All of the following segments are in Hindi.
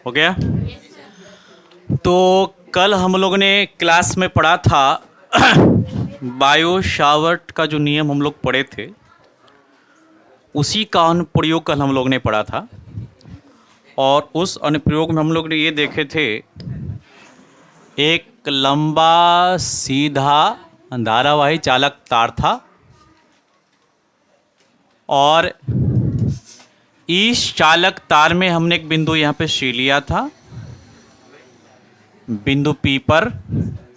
हो गया। तो कल हम लोग ने क्लास में पढ़ा था बायो शावर्ट का जो नियम हम लोग पढ़े थे उसी का अनुप्रयोग कल हम लोग ने पढ़ा था। और उस अनुप्रयोग में हम लोग ने ये देखे थे, एक लंबा सीधा धारावाही चालक तार था और इस चालक तार में हमने एक बिंदु यहाँ पे सी लिया था, बिंदु P पर।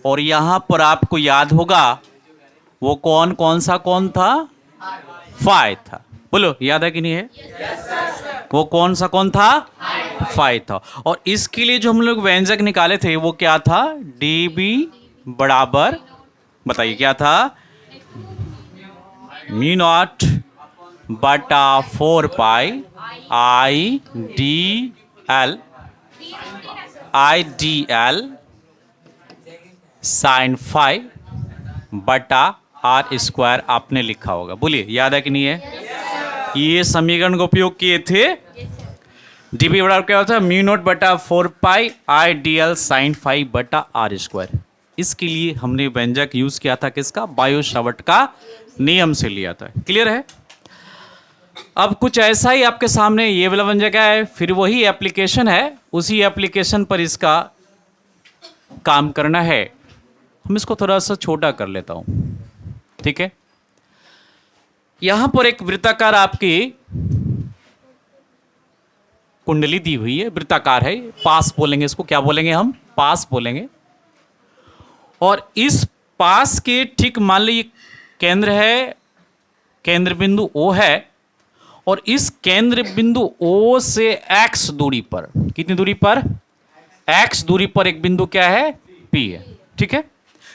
और यहाँ पर आपको याद होगा वो कौन सा था? फाई था। बोलो, याद है कि नहीं है? वो कौन था? फाई था। और इसके लिए जो हम लोग व्यंजक निकाले थे वो क्या था? dB बराबर, बताइए क्या था? म्यू नॉट बटा 4 pi I d l sine phi बटा आर स्क्वायर आपने लिखा होगा। बोलिए, याद है कि नहीं है? ये समीकरण का उपयोग किए थे। डीबी बराबर क्या होता है? म्यू नॉट बटा 4 pi I d l sine phi बटा आर स्क्वायर। इसके लिए हमने व्यंजक यूज किया था किसका? बायो शावर्ट का नियम से लिया था। क्लियर है? अब कुछ ऐसा ही आपके सामने ये वाला व्यंजक है, फिर वही एप्लीकेशन है, उसी एप्लीकेशन पर इसका काम करना है। हम इसको थोड़ा सा छोटा कर लेता हूं, ठीक है? यहां पर एक वृत्ताकार आपकी कुंडली दी हुई है, वृत्ताकार है, पास बोलेंगे इसको। क्या बोलेंगे हम? पास बोलेंगे। और इस पास के ठीक मान लीजिए केंद्र है, केंद्र बिंदु O है, और इस केंद्र बिंदु O से x दूरी पर, कितनी दूरी पर? x दूरी पर एक बिंदु क्या है? P है, ठीक है?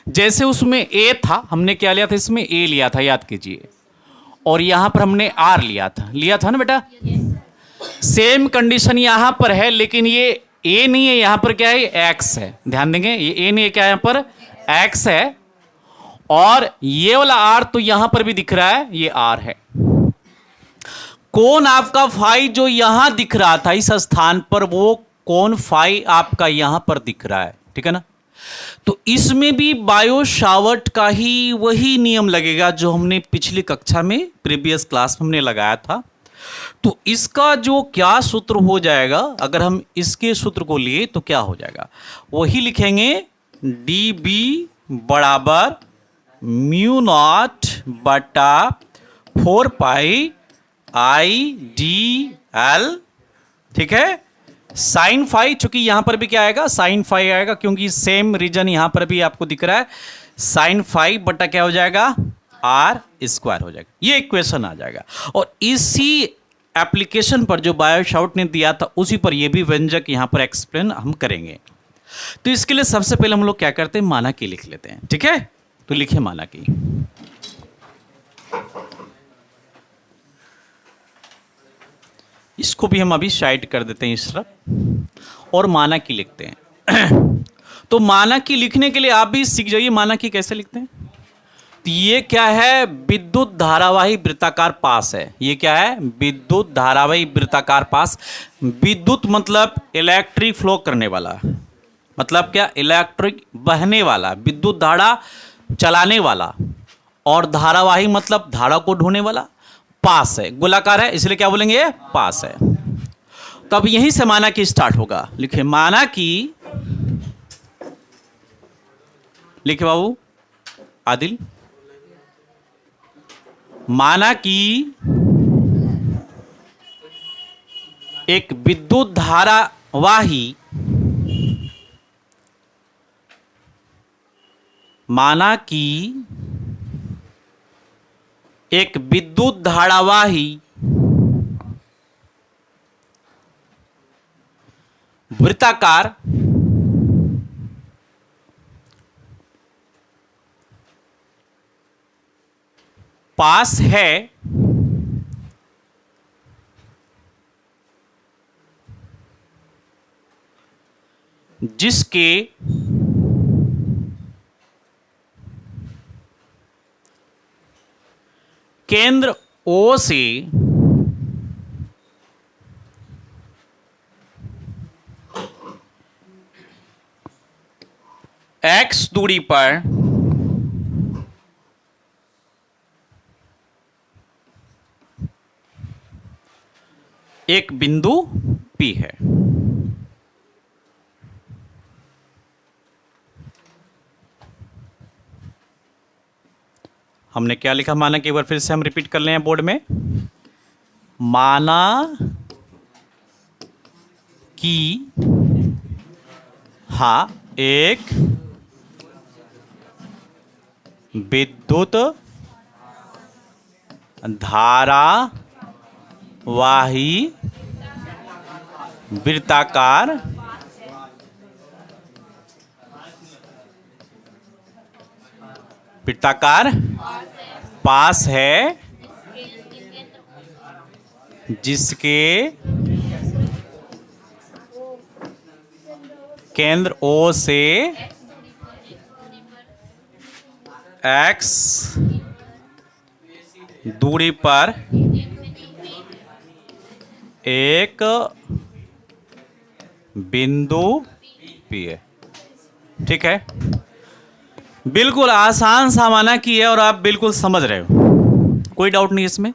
जैसे उसमें A था, हमने क्या लिया था? इसमें A लिया था, याद कीजिए। और यहां पर हमने R लिया था ना बेटा? सेम कंडीशन यहां पर है, लेकिन ये A नहीं है, यहां पर क्या है? X है। ध्यान देंगे, ये A नहीं है, क्या यहां पर? X है। और ये वाला R तो यहां पर भी दिख रहा है, ये R है। कोण आपका फाई जो यहां दिख रहा था इस स्थान पर, वो कोण फाई आपका यहां पर दिख रहा है, ठीक है ना? तो इसमें भी बायो शावर्ट का ही वही नियम लगेगा जो हमने पिछली कक्षा में, प्रीवियस क्लास में हमने लगाया था। तो इसका जो क्या सूत्र हो जाएगा, अगर हम इसके सूत्र को लिए तो क्या हो जाएगा? वही लिखेंगे, dB बराबर म्यू नॉट बटा 4 पाई आई डी एल, ठीक है, साइन फाई। चूंकि यहां पर भी क्या आएगा? साइन फाई आएगा, क्योंकि सेम रीजन यहां पर भी आपको दिख रहा है। साइन फाई बटा क्या हो जाएगा? आर स्क्वायर हो जाएगा। ये इक्वेशन आ जाएगा। और इसी एप्लीकेशन पर जो बायो शावर्ट ने दिया था उसी पर ये भी व्यंजक यहां पर एक्सप्लेन हम करेंगे। तो इसके लिए सबसे पहले हम लोग क्या करते हैं? माना की लिख लेते हैं, ठीक है? तो लिखिए माना की। इसको भी हम अभी साइड कर देते हैं इस तरफ, और माना की लिखते हैं। तो माना की लिखने के लिए आप भी सीख जाइए माना की कैसे लिखते हैं। तो ये क्या है? विद्युत धारावाही वृत्ताकार पास है। ये क्या है? विद्युत धारावाही वृत्ताकार पास। विद्युत मतलब इलेक्ट्रिक फ्लो करने वाला, मतलब क्या? इलेक्ट्रिक बहने वाला, विद्युत धारा चलाने वाला। और धारावाही मतलब धारा को ढोने वाला। पास है, गोलाकार है, इसलिए क्या बोलेंगे? पास है। तो अब यहीं से माना की स्टार्ट होगा। लिखिए माना की, लिखिए बाबू आदिल, माना की एक विद्युत धारावाही, माना की एक विद्युत धारावाही वृत्ताकार पास है, जिसके केंद्र O से x दूरी पर एक बिंदु P है। हमने क्या लिखा माना कि एक बार फिर से हम रिपीट कर लें बोर्ड में। माना कि हाँ एक विद्युत धारावाही वृत्ताकार पास है जिसके केंद्र O से x दूरी पर एक बिंदु P है। ठीक है, बिल्कुल आसान सा माना कि है और आप बिल्कुल समझ रहे हो, कोई डाउट नहीं इसमें।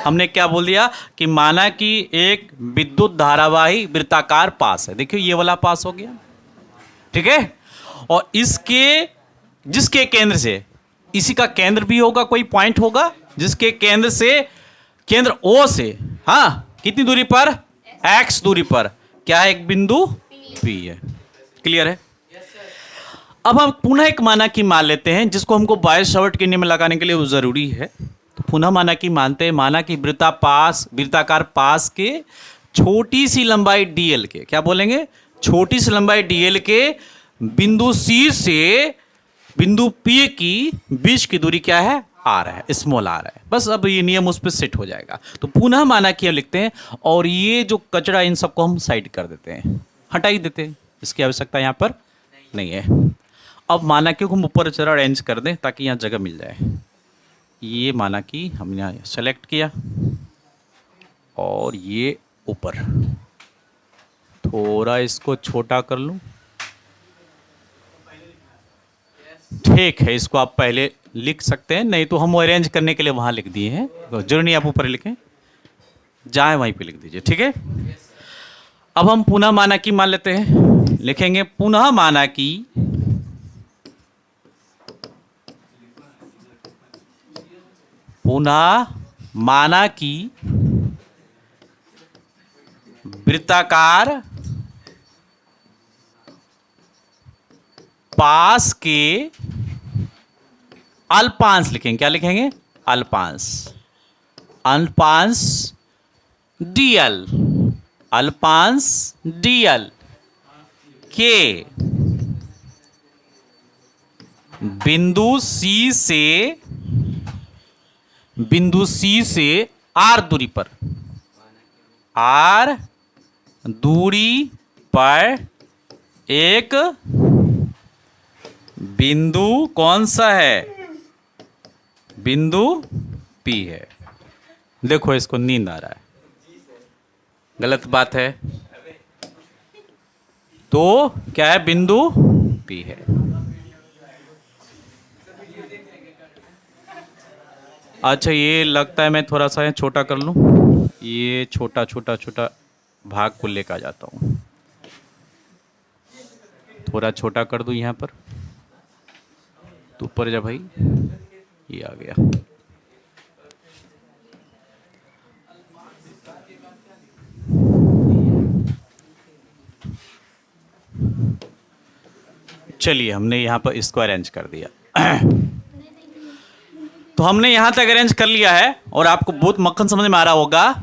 हमने क्या बोल दिया कि माना कि एक विद्युत धारावाही वृत्ताकार पास है। देखिए ये वाला पास हो गया, ठीक है, और इसके जिसके केंद्र से, इसी का केंद्र भी होगा, कोई पॉइंट होगा जिसके केंद्र से, केंद्र O से, हाँ कितनी दूरी पर, x दूरी पर क्या है, एक बिंदु P है। क्लियर है। अब हम पुनः एक माना कि मान लेते हैं जिसको हमको बायो-सावर्ट के नियम लगाने के लिए वो जरूरी है। तो पुनः माना कि मानते हैं, माना कि वृत्ताकार पास के छोटी सी लंबाई dl के, क्या बोलेंगे, छोटी सी लंबाई dl के बिंदु C से बिंदु P की बीच की दूरी क्या है, r है, स्मॉल r है। बस अब ये नियम उस पर सेट हो जाएगा। तो पुनः माना कि हम लिखते हैं और ये जो कचरा इन सबको हम साइड कर देते हैं, हटा ही देते हैं, इसकी आवश्यकता यहाँ पर नहीं है। अब माना कि हम ऊपर जरा अरेंज कर दें ताकि यहाँ जगह मिल जाए। ये माना कि हमने यहाँ सेलेक्ट किया और ये ऊपर, थोड़ा इसको छोटा कर लूँ, ठीक है, इसको आप पहले लिख सकते हैं, नहीं तो हम अरेंज करने के लिए वहाँ लिख दिए हैं, तो जरूर नहीं आप ऊपर लिखें, जाए वहीं पे लिख दीजिए। ठीक है, अब हम पुनः माना कि मान लेते हैं, लिखेंगे पुनः माना कि वृत्ताकार पास के अल्पांश लिखेंगे, क्या लिखेंगे, अल्पांश dl, अल्पांश dl के बिंदु C से r दूरी पर एक बिंदु कौन सा है, बिंदु P है। देखो इसको नींद आ रहा है, गलत बात है, तो क्या है, बिंदु P है। अच्छा ये लगता है मैं थोड़ा सा छोटा कर लूं, ये छोटा भाग को लेकर आ जाता हूं, थोड़ा छोटा कर दूं यहाँ पर, तो ऊपर जा भाई, ये आ गया। चलिए हमने यहाँ पर इसको अरेंज कर दिया। तो हमने यहाँ तक अरेंज कर लिया है और आपको बहुत मक्खन समझ में आ रहा होगा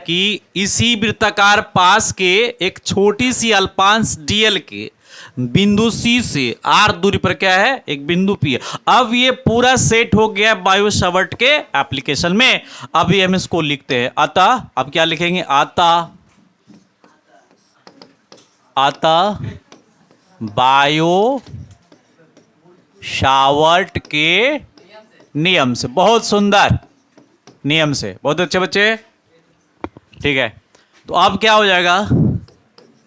कि इसी वृत्ताकार पास के एक छोटी सी अल्पांश dl के बिंदु C से r दूरी पर क्या है, एक बिंदु P है। अब ये पूरा सेट हो गया बायो-सावर्ट के एप्लीकेशन में। अभी हम इसको लिखते हैं, अतः अब क्या लिखेंगे, अतः बायो-सावर्ट के नियम से, बहुत सुंदर नियम से, बहुत अच्छे बच्चे, ठीक है। तो अब क्या हो जाएगा,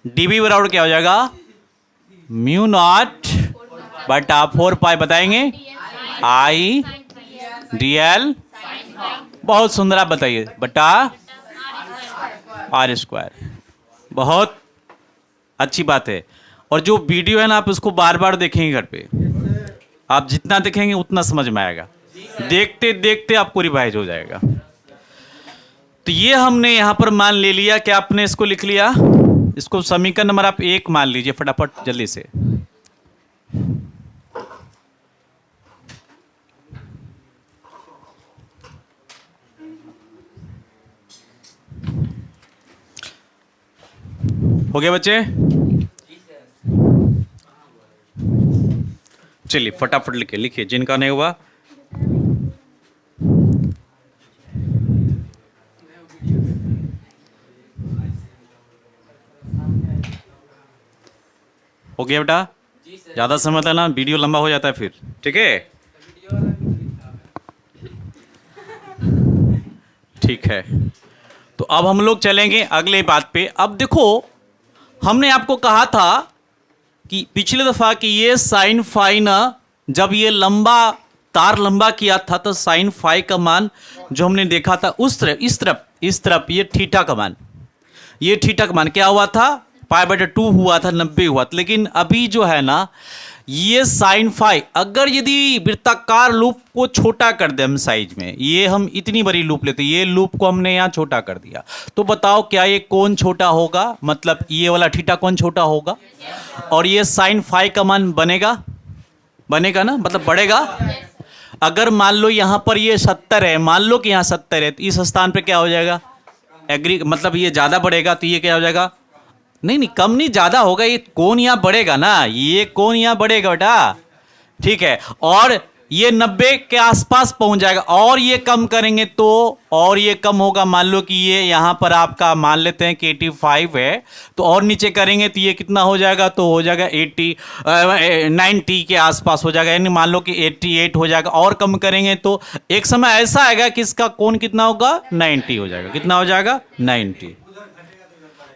dB बराबर क्या हो जाएगा, म्यू नॉट बटा 4 पाई बताएंगे आई डीएल, बहुत सुंदर, आप बताइए बटा आर स्क्वायर। बहुत अच्छी बात है। और जो वीडियो है ना आप उसको बार बार देखेंगे घर पे, आप जितना देखेंगे उतना समझ में आएगा, देखते देखते आपको रिवाइज हो जाएगा। तो ये हमने यहां पर मान ले लिया कि आपने इसको लिख लिया, इसको समीकरण नंबर आप 1 मान लीजिए फटाफट जल्दी से। हो गया बच्चे? चलिए फटाफट लिखिए, लिखिए जिनका नहीं हुआ। हो गया बेटा? ज्यादा समय था ना, वीडियो लंबा हो जाता है फिर, ठीक है? ठीक है, तो अब हम लोग चलेंगे अगले बात पे। अब देखो, हमने आपको कहा था कि पिछले दफा कि ये साइन फाई ना, जब ये लंबा तार लंबा किया था तो साइन फाई का मान जो हमने देखा था उस तरफ, इस तरफ ये थीटा का मान, ये थीटा का मान क्या हुआ था? पाई बटा 2 हुआ था, 90 हुआ था। लेकिन अभी जो है ना ये साइन फाई, अगर यदि वृत्ताकार लूप को छोटा कर दे हम साइज में, ये हम इतनी बड़ी लूप लेते, ये लूप को हमने यहाँ छोटा कर दिया, तो बताओ क्या ये कौन छोटा होगा? मतलब ये वाला थीटा कौन छोटा होगा? और ये साइन फाई का मान बनेगा, बनेगा ना, मतलब बढ़ेगा। अगर मान लो यहाँ पर ये 70 है, मान लो कि यहाँ 70 है, तो इस स्थान पे क्या हो जाएगा? एग्री, मतलब ये ज्यादा बढ़ेगा, तो ये क्या हो जाएगा? नहीं, कम नहीं, ज्यादा होगा। ये कोण यहाँ बढ़ेगा ना, ये कोण यहाँ बढ़ेगा बेटा, ठीक है। और ये 90 के आसपास पहुंच जाएगा, और ये कम करेंगे तो और ये कम होगा। मान लो कि ये यहाँ पर आपका मान लेते हैं कि 85 है, तो और नीचे करेंगे तो ये कितना हो जाएगा? तो हो जाएगा 90 के आसपास हो जाएगा, यानी मान लो कि 88 हो जाएगा। और कम करेंगे तो एक समय ऐसा आएगा कि इसका कोण कितना होगा? 90 हो जाएगा। कितना हो जाएगा? 90।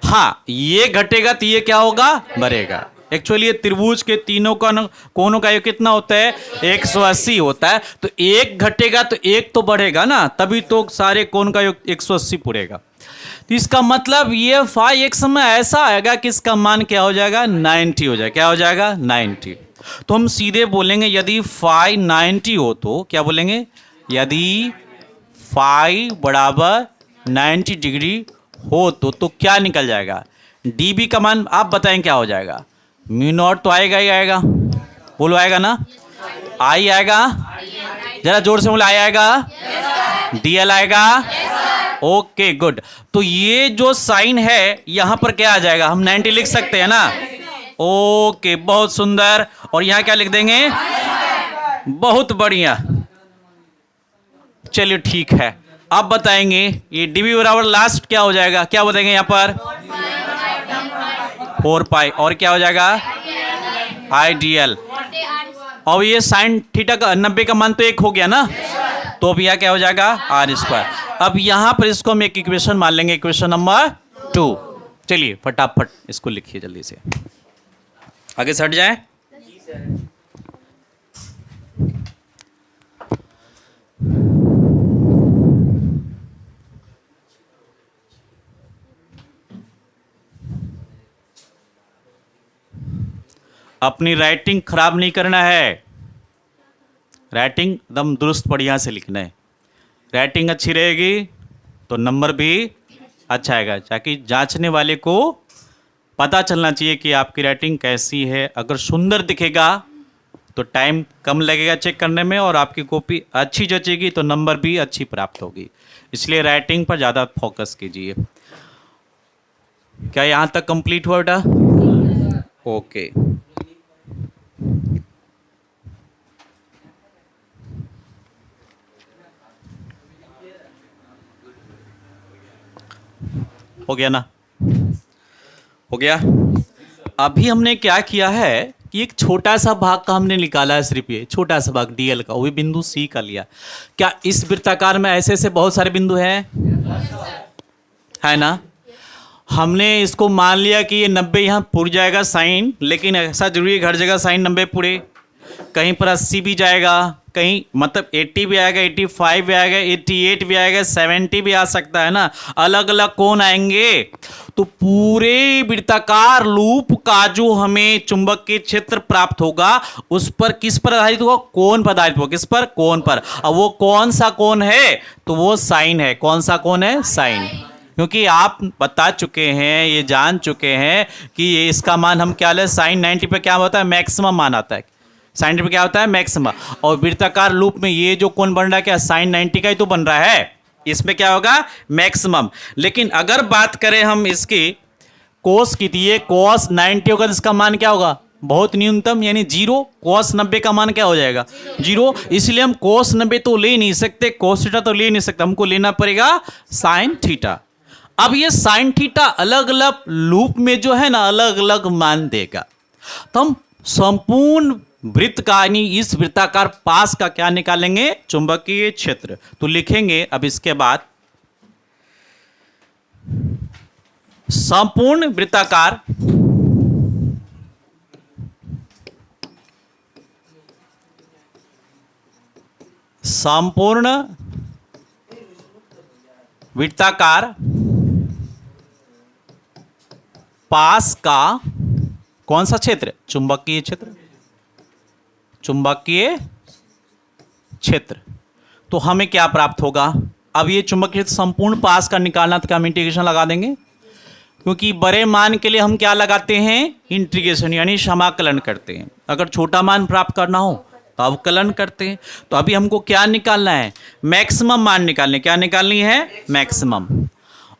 हाँ, ये घटेगा तो ये क्या होगा? बढ़ेगा। एक्चुअली ये त्रिभुज के तीनों का कोणों का योग कितना होता है? 180 होता है। तो एक घटेगा तो एक तो बढ़ेगा ना, तभी तो सारे कोण का योग 180 पूरेगा। तो इसका मतलब ये फाई एक समय ऐसा आएगा कि इसका मान क्या हो जाएगा? 90 हो जाएगा। क्या हो जाएगा? 90। तो हम सीधे बोलेंगे यदि फाई 90 हो तो क्या बोलेंगे? यदि फाई बराबर 90 डिग्री हो तो क्या निकल जाएगा? डीबी का मान आप बताएं क्या हो जाएगा? म्यू नॉट तो आएगा ही आएगा, बोलो आएगा ना? आई आएगा, जरा जोर से बोलो, आई आएगा, डीएल आएगा, ओके गुड। तो ये जो साइन है यहां पर क्या आ जाएगा? हम 90 लिख सकते हैं ना? ओके, बहुत सुंदर। और यहां क्या लिख देंगे? बहुत बढ़िया, चलिए ठीक है। अब बताएंगे ये डीबी बराबर लास्ट क्या हो जाएगा? क्या बताएंगे यहाँ पर? 4 पाई, और क्या हो जाएगा? आई डी एल। और ये साइन थीटा का 90 का मान तो 1 हो गया ना, तो अब यह क्या हो जाएगा? R square. अब यहां पर इसको हम एक इक्वेशन मान लेंगे, इक्वेशन नंबर 2। चलिए फटाफट इसको लिखिए जल्दी से, आगे सट जाए। अपनी राइटिंग खराब नहीं करना है, राइटिंग एकदम दुरुस्त बढ़िया से लिखना है। राइटिंग अच्छी रहेगी तो नंबर भी अच्छा आएगा, ताकि जांचने वाले को पता चलना चाहिए कि आपकी राइटिंग कैसी है। अगर सुंदर दिखेगा तो टाइम कम लगेगा चेक करने में, और आपकी कॉपी अच्छी जचेगी तो नंबर भी अच्छी प्राप्त होगी। इसलिए राइटिंग पर ज़्यादा फोकस कीजिए। क्या यहाँ तक कंप्लीट हुआ बेटा? ओके। हो गया ना? हो गया। अभी हमने क्या किया है कि एक छोटा सा भाग का हमने निकाला है, सिर्फ ये छोटा सा भाग डीएल का, वो भी बिंदु सी का लिया। क्या इस वृत्ताकार में ऐसे ऐसे बहुत सारे बिंदु हैं? है ना? हमने इसको मान लिया कि ये 90 यहाँ पुर जाएगा साइन, लेकिन ऐसा जरूरी है हर जगह साइन 90 पूरे। कहीं पर 80 भी जाएगा, कहीं मतलब 80 भी आएगा, 85 भी आएगा, 88 भी आएगा, 70 भी आ सकता है ना। अलग अलग कोण आएंगे। तो पूरे वृत्ताकार लूप का जो हमें चुंबकीय क्षेत्र प्राप्त होगा उस पर किस पर आधारित होगा? कोण पर आधारित होगा। किस पर? कोण पर। अब वो कौन सा कोण है? तो वो साइन है। कौन सा कोण है? साइन। क्योंकि आप बता चुके हैं, ये जान चुके हैं कि ये इसका मान हम क्या ले, साइन 90 पे क्या होता है? मैक्सिमम मान आता है। साइन 90 पे क्या होता है? मैक्सिमम। और वृत्ताकार लूप में ये जो कोण बन रहा है क्या साइन 90 का ही तो बन रहा है, इसमें क्या होगा? मैक्सिमम। लेकिन अगर बात करें हम इसकी कोस की, तो ये कोस 90 होगा तो इसका मान क्या होगा? बहुत न्यूनतम यानी 0। कोस 90 का मान क्या हो जाएगा? 0। इसलिए हम कोस 90 तो ले नहीं सकते, कोस थीटा तो ले नहीं सकते, हमको लेना पड़ेगा साइन थीटा। अब ये साइन थीटा अलग अलग लूप में जो है ना अलग अलग मान देगा। तो हम संपूर्ण वृत्त का यानी इस वृत्ताकार पास का क्या निकालेंगे? चुंबकीय क्षेत्र। तो लिखेंगे अब इसके बाद संपूर्ण वृत्ताकार संपूर्ण वृत्ताकार पास का कौन सा क्षेत्र? चुंबकीय क्षेत्र। चुंबकीय क्षेत्र। तो हमें क्या प्राप्त होगा? अब ये चुंबकीय क्षेत्र संपूर्ण पास का निकालना तो क्या हम इंटीग्रेशन लगा देंगे? क्योंकि बड़े मान के लिए हम क्या लगाते हैं? इंटीग्रेशन यानी समाकलन करते हैं। अगर छोटा मान प्राप्त करना हो तो अवकलन करते हैं। तो अभी हमको क्या निकालना है? मैक्सिमम मान निकालने। क्या निकालनी है? मैक्सिमम।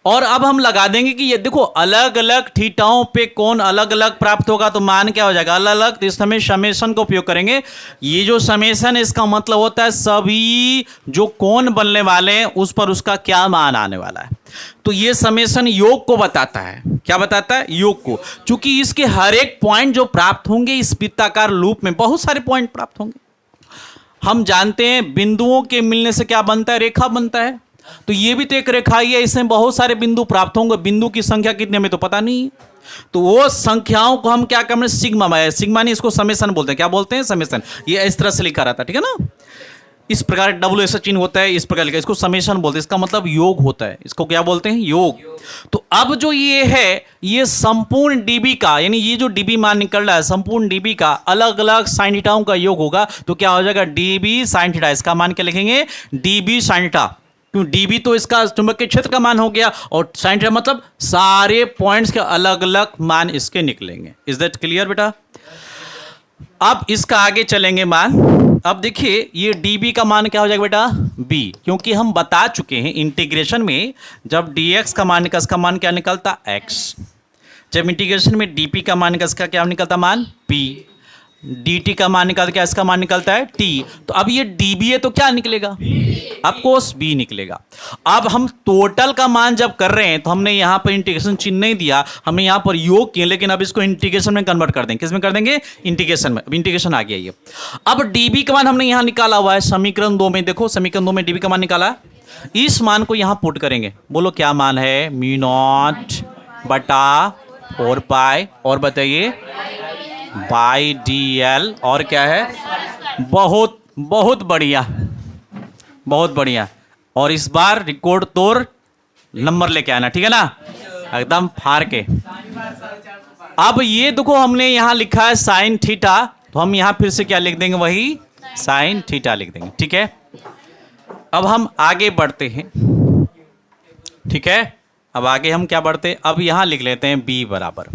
और अब हम लगा देंगे कि ये देखो अलग अलग थीटाओं पे कोण अलग अलग प्राप्त होगा तो मान क्या हो जाएगा? अलग अलग। तो इस समय समेशन का उपयोग करेंगे। ये जो समेशन है इसका मतलब होता है सभी जो कोण बनने वाले हैं उस पर उसका क्या मान आने वाला है। तो ये समेशन योग को बताता है। क्या बताता है? योग को। चूंकि इसके हर एक पॉइंट जो प्राप्त होंगे इस वृत्ताकार लूप में बहुत सारे पॉइंट प्राप्त होंगे। हम जानते हैं बिंदुओं के मिलने से क्या बनता है? रेखा बनता है। तो ये भी तो एक रेखा ही है, इसमें बहुत सारे बिंदु प्राप्त होंगे। बिंदु की संख्या कितने में तो पता नहीं है। तो वो संख्याओं को हम क्या करें? सिग्मा में। सिग्मा नहीं, इसको समेशन बोलते हैं। क्या बोलते हैं? समेशन। ये इस तरह से लिखा रहता है, ठीक है ना। इस प्रकार डब्ल्यू ऐसा चिन्ह होता है, इस प्रकार लिखा, इसको समेशन बोलते हैं। इसका मतलब योग होता है। इसको क्या बोलते हैं? योग। तो अब जो ये है ये संपूर्ण डीबी का यानी ये जो डीबी मान निकल रहा है संपूर्ण डीबी का अलग अलग साइन थीटाओं का योग होगा। तो क्या हो जाएगा? DB sine theta. इसका मान क्या लिखेंगे? DB sine theta. क्यों? डीबी तो इसका चुंबकीय क्षेत्र का मान हो गया और साइन थीटा मतलब सारे पॉइंट्स के अलग अलग मान इसके निकलेंगे। इज दैट क्लियर बेटा? अब इसका आगे चलेंगे मान। अब देखिए ये dB का मान क्या हो जाएगा बेटा? b। क्योंकि हम बता चुके हैं इंटीग्रेशन में जब dx का मान निकल इसका मान क्या निकलता? x। जब इंटीग्रेशन में dp का मान निकल इसका क्या निकलता? मान p। dt का मान निकलता क्या? इसका मान निकलता है t। तो अब ये db है तो क्या निकलेगा? ऑफकोर्स b निकलेगा। अब हम टोटल का मान जब कर रहे हैं तो हमने यहां पर इंटीग्रेशन चिन्ह नहीं दिया, हमने यहां पर योग किया, लेकिन अब इसको इंटीग्रेशन में कन्वर्ट कर देंगे। किस में कर देंगे? इंटीग्रेशन में। अब इंटीग्रेशन आ गया ये। अब db का मान हमने यहां निकाला हुआ है समीकरण 2 में। देखो समीकरण 2 में db का मान निकाला। इस मान को यहां पुट करेंगे। बोलो क्या मान है? μ0 बटा 4 पाई और बताइए बाई dl। और क्या है? बहुत बहुत बढ़िया, बहुत बढ़िया। और इस बार रिकॉर्ड तोड़ नंबर लेके आना, ठीक है ना, एकदम फाड़ के। अब ये देखो हमने यहां लिखा है साइन थीटा, तो हम यहां फिर से क्या लिख देंगे? वही साइन थीटा लिख देंगे, ठीक है। अब हम आगे बढ़ते हैं, ठीक है। अब आगे हम क्या बढ़ते हैं? अब यहां लिख लेते हैं b बराबर।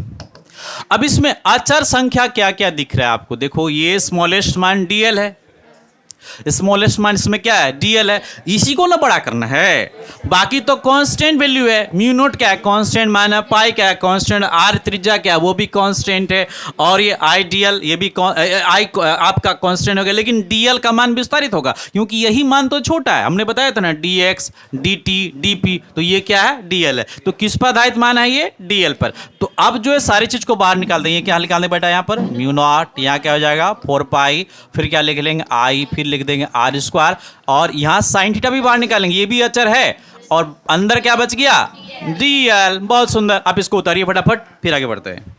अब इसमें अचर संख्या क्या क्या दिख रहा है आपको? देखो ये स्मॉलेस्ट मान dl है। स्मॉलेस्ट मान इसमें क्या है? dl है। इसी को ना बड़ा करना है, बाकी तो कांस्टेंट वैल्यू है। म्यू नोट क्या है? कांस्टेंट मान है। पाई क्या है? कांस्टेंट। आर त्रिज्या क्या है? वो भी कांस्टेंट है। और ये आई dl ये भी आई आपका कांस्टेंट हो गया, लेकिन dl का मान विस्तारित होगा क्योंकि यही मान तो छोटा है। हमने बताया था ना dx dt dp, तो ये क्या है? dl है। तो किस पर आधारित मान है? ये dl पर। तो अब जो है सारी चीज को बाहर निकाल देंगे। क्या निकालने बेटा? यहाँ पर म्यू नॉट, यहाँ क्या हो जाएगा? 4 पाई, फिर क्या लिख लेंगे? आई, फिर लिख देंगे आर स्क्वायर, और यहां साइन थीटा भी बाहर निकालेंगे। ये भी अचर है और अंदर क्या बच गया? dl। बहुत सुंदर। आप इसको उतारिए फटाफट, फिर आगे बढ़ते हैं।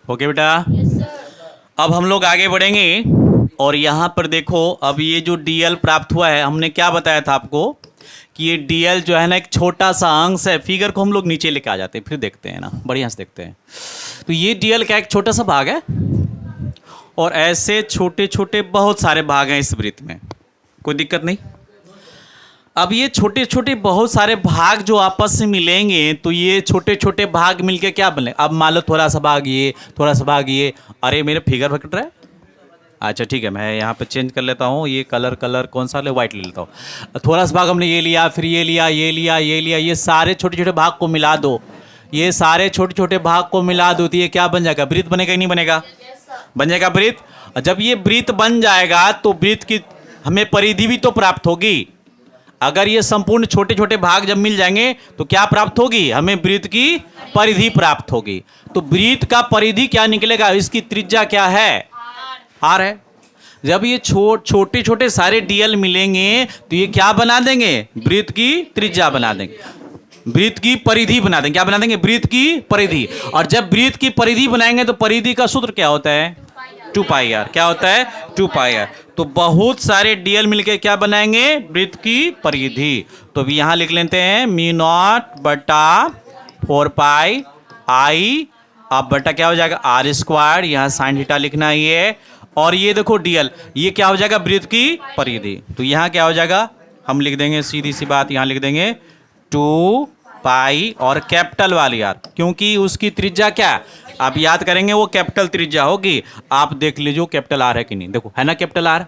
ओके बेटा, अब हम लोग आगे बढ़ेंगे और यहाँ पर देखो, अब ये जो डीएल प्राप्त हुआ है, हमने क्या बताया था आपको कि ये डीएल जो है ना एक छोटा सा अंश है। फिगर को हम लोग नीचे लेके आ जाते हैं, फिर देखते हैं ना, बढ़िया से देखते हैं। तो ये डीएल का एक छोटा सा भाग है और ऐसे छोटे छोटे बहुत सारे भाग हैं इस वृत्त में, कोई दिक्कत नहीं। अब ये छोटे छोटे बहुत सारे भाग जो आपस में मिलेंगे तो ये छोटे छोटे भाग मिलके क्या बने। अब मान लो थोड़ा सा भाग ये, थोड़ा सा भाग ये, अरे मेरे फिगर भटक रहा है। अच्छा ठीक है, मैं यहाँ पे चेंज कर लेता हूँ, ये कलर कौन सा ले, वाइट ले लेता हूँ। थोड़ा सा भाग हमने ये लिया, फिर ये लिया, ये लिया, ये लिया, ये सारे छोटे छोटे भाग को मिला दो, ये सारे छोटे छोटे भाग को मिला दो तो ये क्या बन जाएगा, वृत्त बनेगा ही नहीं बनेगा, बन जाएगा वृत्त। जब ये वृत्त बन जाएगा तो वृत्त की हमें परिधि भी तो प्राप्त होगी। अगर ये संपूर्ण छोटे छोटे भाग जब मिल जाएंगे तो क्या प्राप्त होगी, हमें वृत्त की परिधि प्राप्त होगी। तो वृत्त का परिधि क्या निकलेगा, इसकी त्रिज्या क्या है, आर है। जब ये छोटे छोटे सारे डीएल मिलेंगे तो ये क्या बना देंगे, वृत्त की त्रिज्या बना देंगे, वृत्त की परिधि बना देंगे। क्या बना देंगे, वृत्त की परिधि। और जब वृत्त की परिधि बनाएंगे तो परिधि का सूत्र क्या होता है, 2 पाई आर। क्या होता है, 2 पाई आर। तो बहुत सारे डीएल मिलके क्या बनाएंगे, वृत्त की परिधि। तो अभी यहां लिख लेते हैं म्यू नॉट बटा 4 पाई आई, अब बटा क्या हो जाएगा आर स्क्वायर, यहाँ साइन थीटा लिखना ही है। और ये देखो डीएल, ये क्या हो जाएगा, वृत्त की परिधि। तो यहाँ क्या हो जाएगा, हम लिख देंगे सीधी सी बात, यहाँ लिख देंगे 2 पाई और कैपिटल वाली आर, क्योंकि उसकी त्रिज्या क्या, आप याद करेंगे वो कैपिटल त्रिज्या होगी। आप देख लीजिए कैपिटल आर है कि नहीं, देखो है ना कैपिटल आर।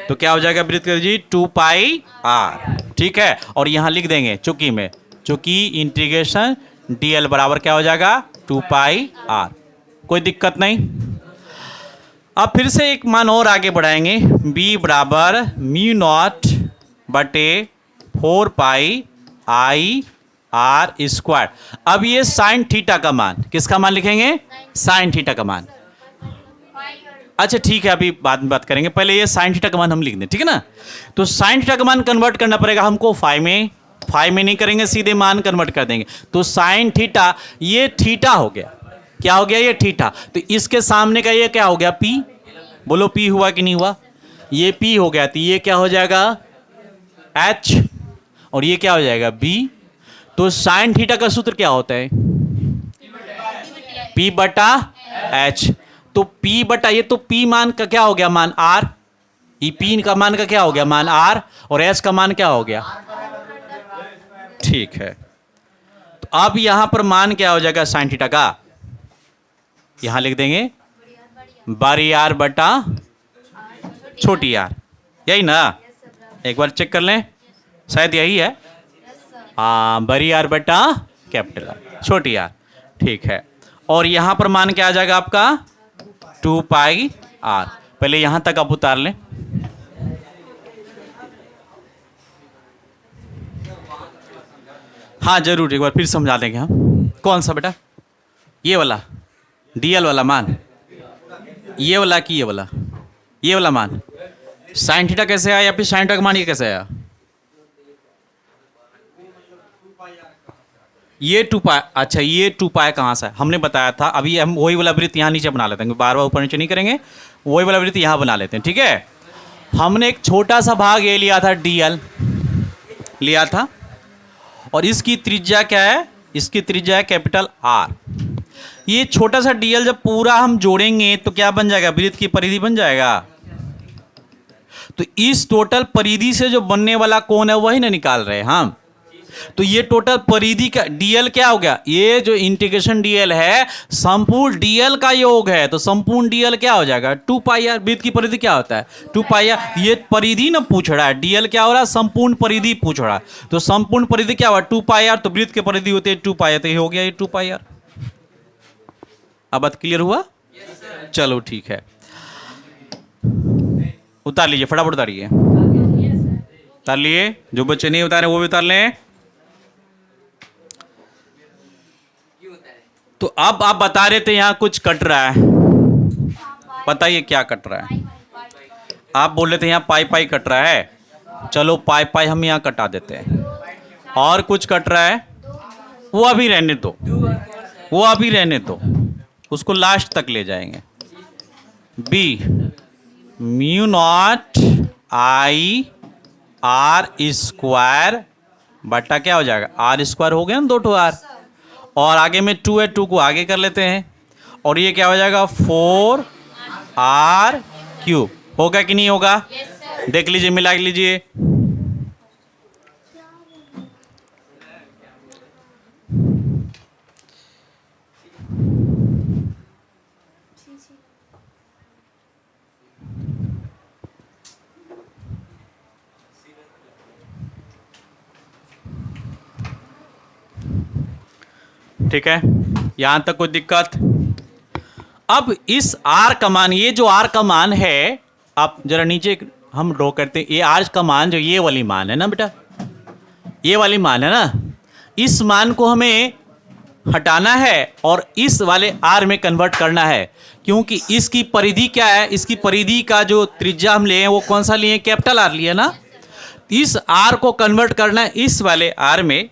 तो क्या हो जाएगा वृत्त जी 2 पाई आर, ठीक है। और यहाँ लिख देंगे चूंकि में, चूंकि इंटीग्रेशन डीएल बराबर क्या हो जाएगा 2 पाई आर, कोई दिक्कत नहीं। अब फिर से एक मान और आगे बढ़ाएंगे, b बराबर म्यू नॉट बटे 4 पाई आई आर स्क्वायर। अब ये साइन थीटा का मान, किसका मान लिखेंगे, साइन थीटा का मान। अच्छा ठीक है, अभी बाद में बात करेंगे, पहले ये साइन थीटा का मान हम लिख दें, ठीक है ना। तो साइन थीटा का मान कन्वर्ट करना पड़ेगा हमको फाई में, फाई में नहीं करेंगे, सीधे मान कन्वर्ट कर देंगे। तो साइन थीटा, ये थीटा हो गया, क्या हो गया, ये थीटा। तो इसके सामने का ये क्या हो गया, पी। बोलो पी हुआ कि नहीं हुआ, ये पी हो गया। तो ये क्या हो जाएगा एच, और ये क्या हो जाएगा बी। तो साइन थीटा का सूत्र क्या होता है, पी बटा एच। तो पी बटा, ये तो पी मान का क्या हो गया, मान आर, ई पी का मान का क्या हो गया, मान आर, और एच का मान क्या हो गया, ठीक है। तो अब यहां पर मान क्या हो जाएगा साइन थीटा का, यहां लिख देंगे बड़ी आर बटा छोटी आर, यही ना, एक बार चेक कर लें, शायद यही है। हाँ, बड़ी आर बटा कैपिटल आर, छोटी आर, ठीक है। और यहां पर मान क्या आ जाएगा आपका 2 पाई आर। पहले यहां तक आप उतार लें, हाँ जरूर, एक बार फिर समझा देंगे हम। कौन सा बेटा, ये वाला डीएल वाला मान, ये वाला कि ये वाला, ये वाला मान साइन थीटा कैसे आया, या फिर साइन थीटा का मान ये कैसे आया, ये 2 पाई। अच्छा ये 2 पाई कहाँ से, हमने बताया था। अभी हम वही वाला वृत्त यहाँ नीचे बना लेते हैं, बार बार ऊपर नीचे नहीं करेंगे, वही वाला वृत्त यहाँ बना लेते हैं, ठीक है। हमने एक छोटा सा भाग ये लिया था, डीएल लिया था, और इसकी त्रिज्या क्या है, इसकी त्रिज्या है कैपिटल आर। ये छोटा सा डीएल जब पूरा हम जोड़ेंगे तो क्या बन जाएगा, वृत्त की परिधि बन जाएगा। तो इस टोटल परिधि से जो बनने वाला कोण है वही ना निकाल रहे हैं हम। तो ये टोटल परिधि का डीएल क्या हो गया, ये जो इंटीग्रेशन डीएल है संपूर्ण डीएल का योग है। तो संपूर्ण डीएल क्या हो जाएगा 2 पाई आर। वृत्त की परिधि क्या होता है 2 पाई आर। ये परिधि ना पूछ रहा है, डीएल क्या हो रहा है, संपूर्ण परिधि पूछ रहा है। तो संपूर्ण परिधि क्या हुआ 2 पाई आर। तो वृत्त की परिधि होती है 2 पाई आर, तो ये हो गया ये 2 पाई आर। अब बात क्लियर हुआ, चलो ठीक है, उतार लीजिए, फटाफट उतारिए, उतार लिए, जो बच्चे नहीं उतारे वो भी उतार लें। तो अब आप बता रहे थे यहां कुछ कट रहा है, बताइए क्या कट रहा है। आप बोल रहे थे यहां पाई पाई कट रहा है, चलो पाई पाई हम यहां कटा देते हैं। और कुछ कट रहा है, वो अभी रहने दो, वो अभी रहने दो, उसको लास्ट तक ले जाएंगे। B mu naught I R square बटा क्या हो जाएगा, आर स्क्वायर हो गया ना, 2 आर, और आगे में 2 है, 2 को आगे कर लेते हैं, और ये क्या हो जाएगा 4 आर क्यूब। होगा कि नहीं होगा? देख लीजिए, मिला लीजिए। ठीक है, यहां तक कोई दिक्कत? अब इस आर का मान, ये जो आर का मान है, आप जरा नीचे हम ड्रॉ करते हैं, ये आर का मान जो ये वाली मान है ना बेटा, ये वाली मान है ना, इस मान को हमें हटाना है और इस वाले आर में कन्वर्ट करना है, क्योंकि इसकी परिधि क्या है, इसकी परिधि का जो त्रिज्या हम लिए हैं वो कौन सा लिए, कैपिटल आर लिए ना। इस आर को कन्वर्ट करना है इस वाले आर में,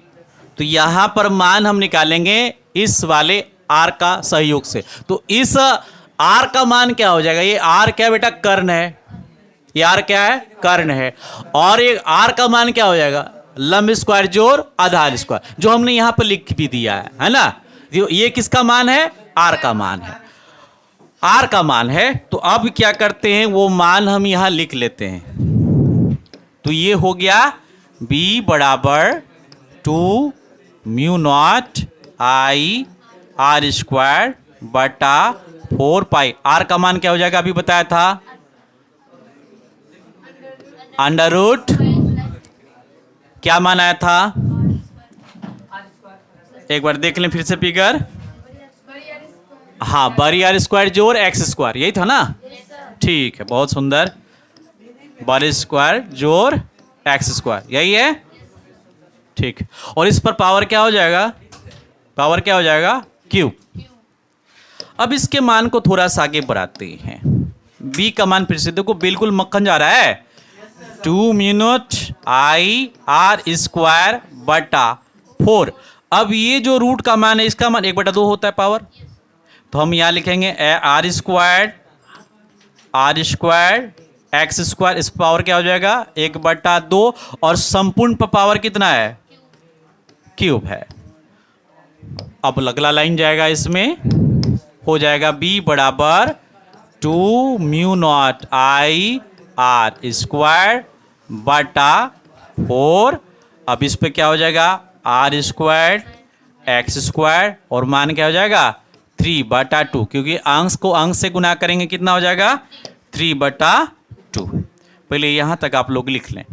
तो यहां पर मान हम निकालेंगे इस वाले आर का सहयोग से। तो इस आर का मान क्या हो जाएगा, ये आर क्या बेटा, कर्ण है, ये आर क्या है, कर्ण है, और ये आर का मान क्या हो जाएगा, लंब स्क्वायर जोड़ आधार स्क्वायर, जो हमने यहां पर लिख भी दिया है ना। ये किसका मान है, आर का मान है, आर का मान है। तो अब क्या करते हैं, वो मान हम यहां लिख लेते हैं। तो ये हो गया b बराबर 2 mu naught I R square बटा 4 पाई। आर का मान क्या हो जाएगा, अभी बताया था, अंडर रूट, क्या मान आया था, एक बार देख लें फिर से फिगर। हाँ, बड़ी आर स्क्वायर जोड़ एक्स स्क्वायर, यही था ना। ठीक है, बहुत सुंदर, बड़ी स्क्वायर जोड़ एक्स स्क्वायर, यही है। ठीक, और इस पर पावर क्या हो जाएगा, पावर क्या हो जाएगा, क्यूब। अब इसके मान को थोड़ा सा आगे बढ़ाते हैं। बी का मान फिर से देखो, बिल्कुल मक्खन जा रहा है, 2 mu naught I R square बटा 4। अब ये जो रूट का मान है, इसका मान 1/2 होता है पावर, तो हम यहां लिखेंगे आर स्क्वायर एक्स स्क्वायर, इस पावर क्या हो जाएगा 1/2, और संपूर्ण पर पावर कितना है, क्यूब है। अब अगला लाइन जाएगा, इसमें हो जाएगा b बराबर 2 mu naught I R square बटा 4। अब इस पे क्या हो जाएगा, आर स्क्वायर एक्स स्क्वायर, और मान क्या हो जाएगा 3/2, क्योंकि अंश को अंश से गुना करेंगे, कितना हो जाएगा 3/2। पहले यहां तक आप लोग लिख लें।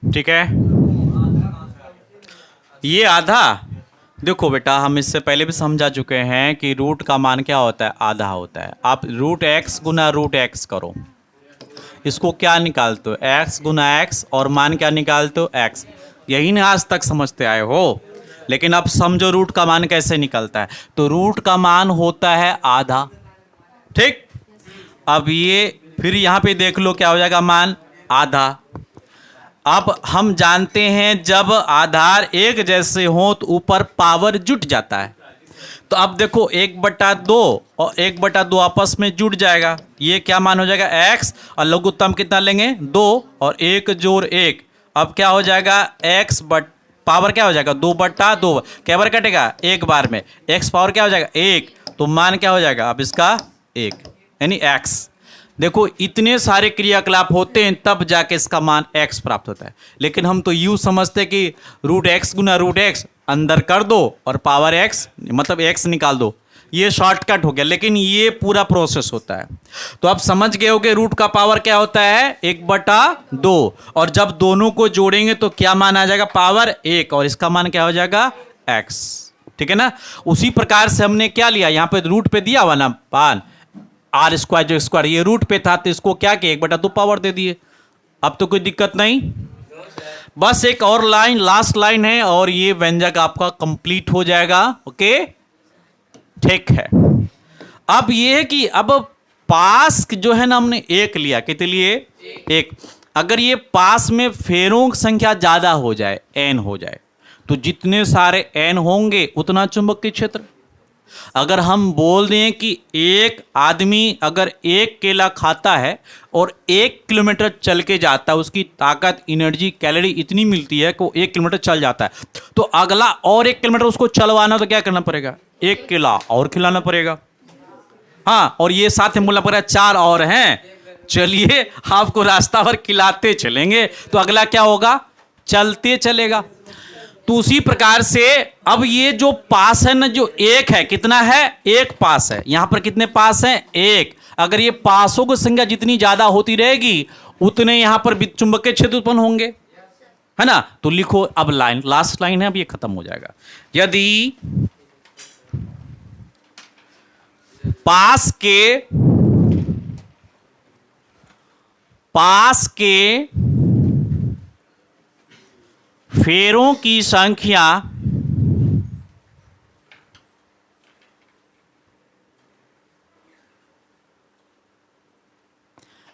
ठीक है, ये आधा, देखो बेटा हम इससे पहले भी समझा चुके हैं कि रूट का मान क्या होता है, आधा होता है। आप रूट एक्स गुना रूट एक्स करो, इसको क्या निकालते हो, एक्स गुना एक्स, और मान क्या निकालते हो, एक्स। यही ना आज तक समझते आए हो, लेकिन अब समझो रूट का मान कैसे निकलता है। तो रूट का मान होता है आधा, ठीक। अब ये फिर यहां पे देख लो क्या हो जाएगा, मान आधा। अब हम जानते हैं जब आधार एक जैसे हो तो ऊपर पावर जुट जाता है। तो अब देखो 1/2 और 1/2 आपस में जुड़ जाएगा, ये क्या मान हो जाएगा x, और लघुत्तम कितना लेंगे 2, और 1 जोड़ 1, अब क्या हो जाएगा x पावर क्या हो जाएगा 2/2, क्या बार कटेगा, एक बार में, x पावर क्या हो जाएगा 1, तो मान क्या हो जाएगा अब इसका 1, यानी x। देखो इतने सारे क्रियाकलाप होते हैं तब जाके इसका मान x प्राप्त होता है, लेकिन हम तो यूं समझते कि रूट एक्स गुना रूट एक्स अंदर कर दो और पावर x मतलब x निकाल दो, ये शॉर्टकट हो गया, लेकिन ये पूरा प्रोसेस होता है। तो आप समझ गए होगे रूट का पावर क्या होता है, 1/2, और जब दोनों को जोड़ेंगे तो क्या मान आ जाएगा, पावर 1, और इसका मान क्या हो जाएगा, x। ठीक है ना। उसी प्रकार से हमने क्या लिया, यहां पे रूट पे दिया हुआ ना पान, r² जो स्क्वायर, ये रूट पे था तो इसको क्या किया, 1/2 पावर दे दिए। अब तो कोई दिक्कत नहीं। बस एक और लाइन, लास्ट लाइन है, और ये व्यंजक आपका कंप्लीट हो जाएगा। ओके, ठीक है। अब ये है कि अब पास जो है ना, हमने 1 लिया, कितने लिए, 1। अगर ये पास में फेरों की संख्या ज्यादा हो जाए, n हो जाए, तो जितने सारे n होंगे उतना चुंबकीय क्षेत्र। अगर हम बोल दें कि एक आदमी अगर 1 केला खाता है और 1 किलोमीटर चल के जाता है, उसकी ताकत, एनर्जी, कैलोरी इतनी मिलती है कि वो 1 किलोमीटर चल जाता है, तो अगला और 1 किलोमीटर उसको चलवाना तो क्या करना पड़ेगा, 1 केला और खिलाना पड़ेगा। हाँ, और ये साथ में बोलना पड़ेगा 4 और हैं, चलिए आपको रास्ता भर खिलाते चलेंगे, तो अगला क्या होगा, चलते चलेगा। तो उसी प्रकार से अब ये जो पास है ना, जो 1 है, कितना है, 1 पास है। यहां पर कितने पास हैं, 1। अगर ये पासों की संख्या जितनी ज्यादा होती रहेगी उतने यहां पर चुंबकीय क्षेत्र उत्पन्न होंगे, है ना। तो लिखो अब लाइन, लास्ट लाइन है, अब ये खत्म हो जाएगा। यदि पास के फेरों की संख्या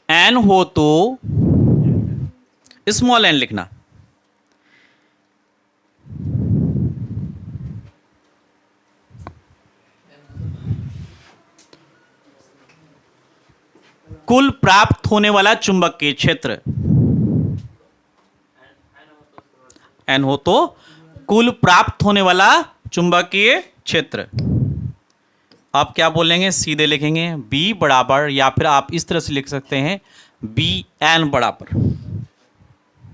n हो तो स्मॉल n लिखना, कुल प्राप्त होने वाला चुंबकीय क्षेत्र, n हो तो कुल प्राप्त होने वाला चुंबकीय क्षेत्र। आप क्या बोलेंगे, सीधे लिखेंगे B बराबर, या फिर आप इस तरह से लिख सकते हैं BN बराबर,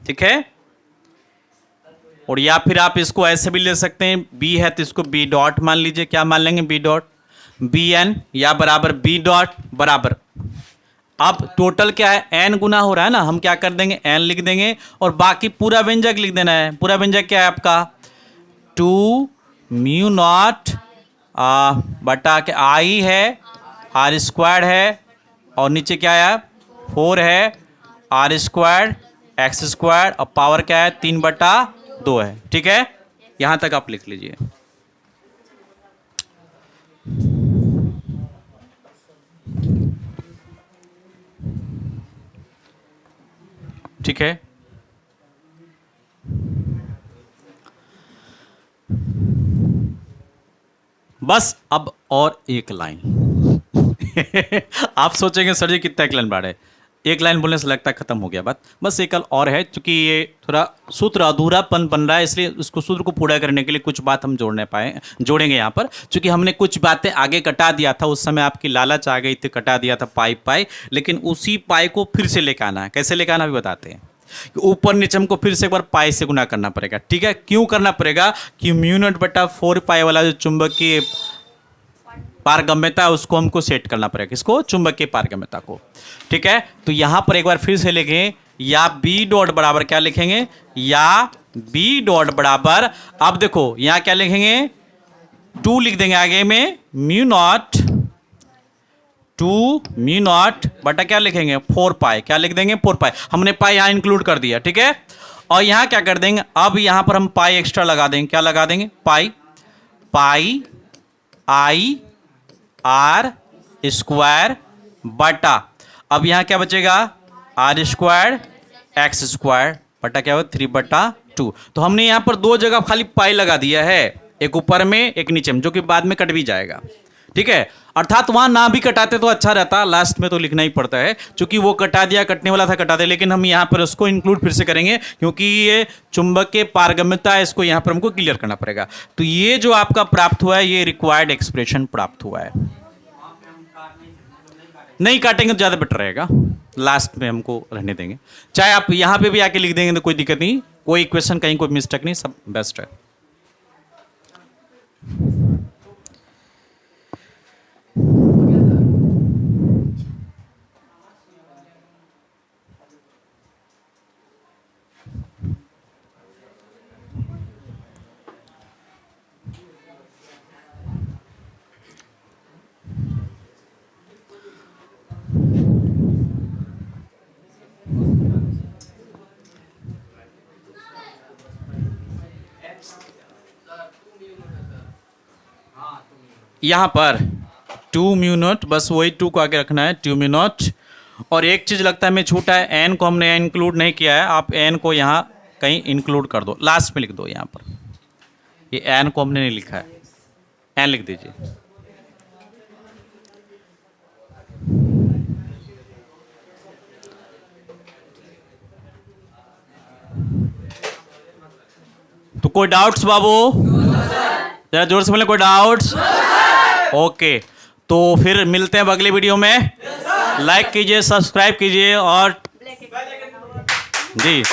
ठीक है। और या फिर आप इसको ऐसे भी ले सकते हैं, B है तो इसको B डॉट मान लीजिए, क्या मान लेंगे, B डॉट, BN या बराबर B डॉट बराबर। अब टोटल क्या है, n गुना हो रहा है ना, हम क्या कर देंगे, n लिख देंगे, और बाकी पूरा व्यंजक लिख देना है। पूरा व्यंजक क्या है आपका, 2μ0 बटा के I है, r² है, और नीचे क्या है, 4 है, r² x², और पावर क्या है, 3/2 है। ठीक है, यहां तक आप लिख लीजिए। ठीक है, बस अब और एक लाइन आप सोचेंगे सर जी कितना एक लाइन बढ़ा है, एक लाइन बोलने से लगता है खत्म हो गया बात, बस एक और है। क्योंकि ये थोड़ा सूत्र अधूरापन बन रहा है, इसलिए उसको सूत्र को पूरा करने के लिए कुछ बात हम जोड़ेंगे यहाँ पर। क्योंकि हमने कुछ बातें आगे कटा दिया था, उस समय आपकी लालच आ गई थी, कटा दिया था पाई, लेकिन उसी पाई को फिर से लेकर आना है। कैसे लेकर आना भी बताते हैं। ऊपर नीचे हमको फिर से एक बार पाई से गुना करना पड़ेगा। ठीक है, क्यों करना पड़ेगा कि μ0/4 वाला जो चुंबकीय पारगम्यता उसको हमको सेट करना पड़ेगा, किसको, चुंबकीय पारगम्यता को। ठीक है, तो यहां पर एक बार फिर से लिखें, या B डॉट बराबर क्या लिखेंगे, या B डॉट बराबर, अब देखो यहां क्या लिखेंगे, 2 लिख देंगे आगे में, μ0 बटा क्या लिखेंगे, 4 पाई, क्या लिख देंगे, 4 पाई। हमने पाई यहां इंक्लूड कर दिया। ठीक है, और यहां क्या कर देंगे, अब यहां पर हम पाई एक्स्ट्रा लगा देंगे, क्या लगा देंगे, पाई I r² बटा, अब यहां क्या बचेगा, r² x² बटा क्या हो, 3/2। तो हमने यहां पर 2 जगह खाली पाई लगा दिया है, एक ऊपर में एक नीचे में, जो कि बाद में कट भी जाएगा। ठीक है, अर्थात वहां ना भी कटाते तो अच्छा रहता, लास्ट में तो लिखना ही पड़ता है, क्योंकि वो कटा दिया, कटने वाला था कटा दे, लेकिन हम यहां पर उसको इंक्लूड फिर से करेंगे, क्योंकि ये चुंबकीय पारगम्यता है, इसको यहां पर हमको क्लियर करना पड़ेगा। तो ये जो आपका प्राप्त हुआ है, ये रिक्वायर्ड एक्सप्रेशन प्राप्त हुआ है। नहीं काटेंगे तो ज्यादा बेटर रहेगा, लास्ट में हमको रहने देंगे। चाहे आप यहां पे भी आके लिख देंगे तो कोई दिक्कत नहीं, कोई इक्वेशन कहीं कोई मिस्टेक नहीं, सब बेस्ट है। यहाँ पर 2 म्यू नॉट, बस वही 2 को आगे रखना है, 2 म्यू नॉट। और एक चीज़ लगता है हमें छूटा है, एन को हमने इंक्लूड नहीं किया है, आप एन को यहाँ कहीं इंक्लूड कर दो, लास्ट में लिख दो यहाँ पर, ये एन को हमने नहीं लिखा है, एन लिख दीजिए। तो कोई डाउट्स बाबू? जरा जोर से बोले, कोई डाउट्स? ओके, तो फिर मिलते हैं अब अगले वीडियो में। लाइक कीजिए, सब्सक्राइब कीजिए और जी